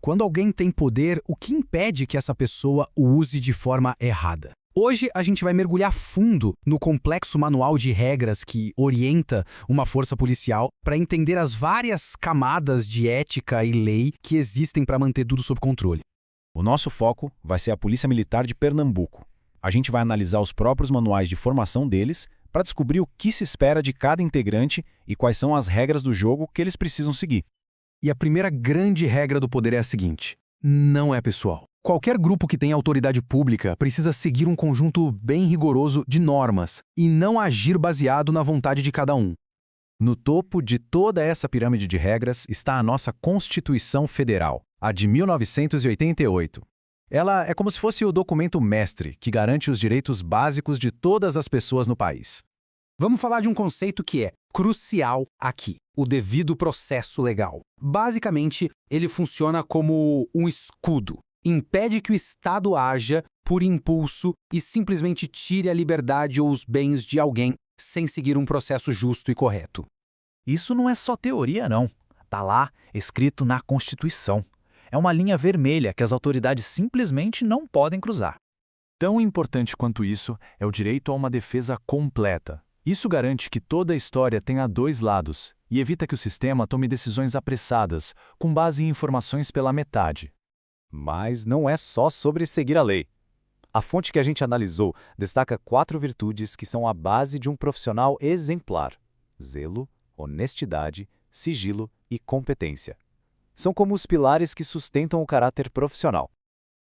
Quando alguém tem poder, o que impede que essa pessoa o use de forma errada? Hoje a gente vai mergulhar fundo no complexo manual de regras que orienta uma força policial para entender as várias camadas de ética e lei que existem para manter tudo sob controle. O nosso foco vai ser a Polícia Militar de Pernambuco. A gente vai analisar os próprios manuais de formação deles para descobrir o que se espera de cada integrante e quais são as regras do jogo que eles precisam seguir. E a primeira grande regra do poder é a seguinte: não é pessoal. Qualquer grupo que tenha autoridade pública precisa seguir um conjunto bem rigoroso de normas e não agir baseado na vontade de cada um. No topo de toda essa pirâmide de regras está a nossa Constituição Federal, a de 1988. Ela é como se fosse o documento mestre que garante os direitos básicos de todas as pessoas no país. Vamos falar de um conceito que é crucial aqui: o devido processo legal. Basicamente, ele funciona como um escudo. Impede que o Estado haja por impulso e simplesmente tire a liberdade ou os bens de alguém sem seguir um processo justo e correto. Isso não é só teoria, não. Está lá, escrito na Constituição. É uma linha vermelha que as autoridades simplesmente não podem cruzar. Tão importante quanto isso é o direito a uma defesa completa. Isso garante que toda a história tenha dois lados e evita que o sistema tome decisões apressadas, com base em informações pela metade. Mas não é só sobre seguir a lei. A fonte que a gente analisou destaca 4 virtudes que são a base de um profissional exemplar: zelo, honestidade, sigilo e competência. São como os pilares que sustentam o caráter profissional.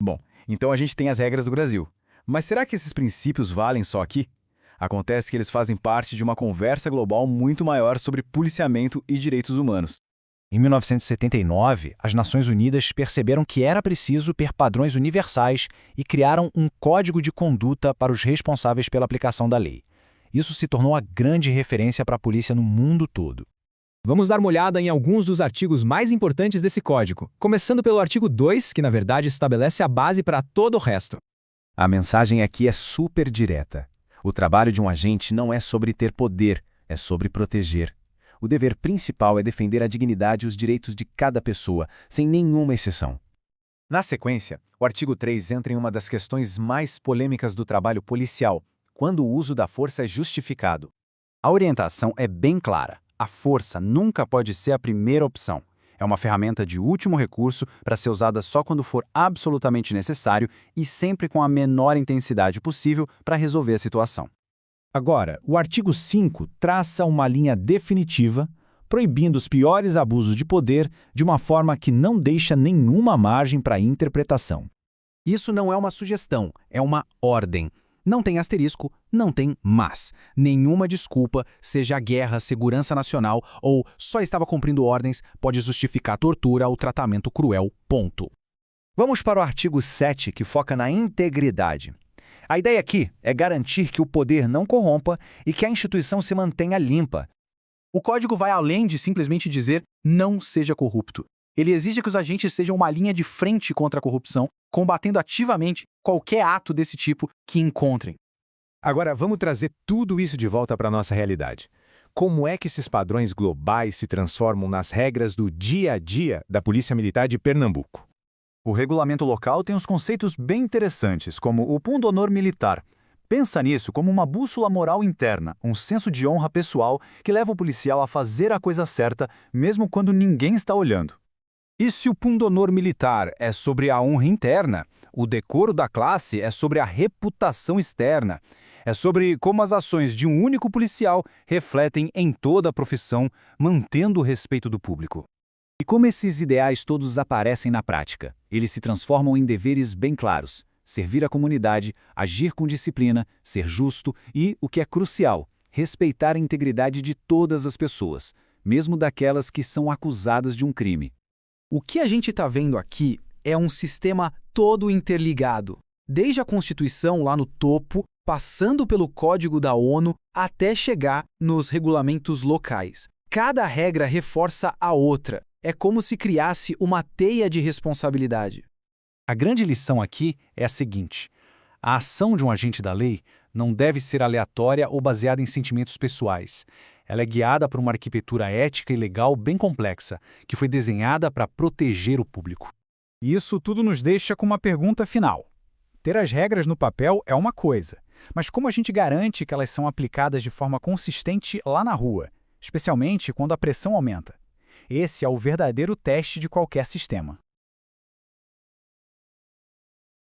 Bom, então a gente tem as regras do Brasil. Mas será que esses princípios valem só aqui? Acontece que eles fazem parte de uma conversa global muito maior sobre policiamento e direitos humanos. Em 1979, as Nações Unidas perceberam que era preciso ter padrões universais e criaram um código de conduta para os responsáveis pela aplicação da lei. Isso se tornou a grande referência para a polícia no mundo todo. Vamos dar uma olhada em alguns dos artigos mais importantes desse código, começando pelo artigo 2, que na verdade estabelece a base para todo o resto. A mensagem aqui é super direta. O trabalho de um agente não é sobre ter poder, é sobre proteger. O dever principal é defender a dignidade e os direitos de cada pessoa, sem nenhuma exceção. Na sequência, o artigo 3 entra em uma das questões mais polêmicas do trabalho policial, quando o uso da força é justificado. A orientação é bem clara: a força nunca pode ser a primeira opção. É uma ferramenta de último recurso para ser usada só quando for absolutamente necessário e sempre com a menor intensidade possível para resolver a situação. Agora, o artigo 5 traça uma linha definitiva, proibindo os piores abusos de poder de uma forma que não deixa nenhuma margem para interpretação. Isso não é uma sugestão, é uma ordem. Não tem asterisco, não tem mas. Nenhuma desculpa, seja a guerra, segurança nacional ou só estava cumprindo ordens, pode justificar tortura ou tratamento cruel, ponto. Vamos para o artigo 7, que foca na integridade. A ideia aqui é garantir que o poder não corrompa e que a instituição se mantenha limpa. O código vai além de simplesmente dizer não seja corrupto. Ele exige que os agentes sejam uma linha de frente contra a corrupção, combatendo ativamente qualquer ato desse tipo que encontrem. Agora, vamos trazer tudo isso de volta para a nossa realidade. Como é que esses padrões globais se transformam nas regras do dia a dia da Polícia Militar de Pernambuco? O regulamento local tem uns conceitos bem interessantes, como o pundonor militar. Pensa nisso como uma bússola moral interna, um senso de honra pessoal que leva o policial a fazer a coisa certa, mesmo quando ninguém está olhando. E se o pundonor militar é sobre a honra interna, o decoro da classe é sobre a reputação externa. É sobre como as ações de um único policial refletem em toda a profissão, mantendo o respeito do público. E como esses ideais todos aparecem na prática? Eles se transformam em deveres bem claros: servir a comunidade, agir com disciplina, ser justo e, o que é crucial, respeitar a integridade de todas as pessoas, mesmo daquelas que são acusadas de um crime. O que a gente está vendo aqui é um sistema todo interligado, desde a Constituição lá no topo, passando pelo Código da ONU, até chegar nos regulamentos locais. Cada regra reforça a outra. É como se criasse uma teia de responsabilidade. A grande lição aqui é a seguinte: a ação de um agente da lei não deve ser aleatória ou baseada em sentimentos pessoais. Ela é guiada por uma arquitetura ética e legal bem complexa, que foi desenhada para proteger o público. E isso tudo nos deixa com uma pergunta final. Ter as regras no papel é uma coisa, mas como a gente garante que elas são aplicadas de forma consistente lá na rua, especialmente quando a pressão aumenta? Esse é o verdadeiro teste de qualquer sistema.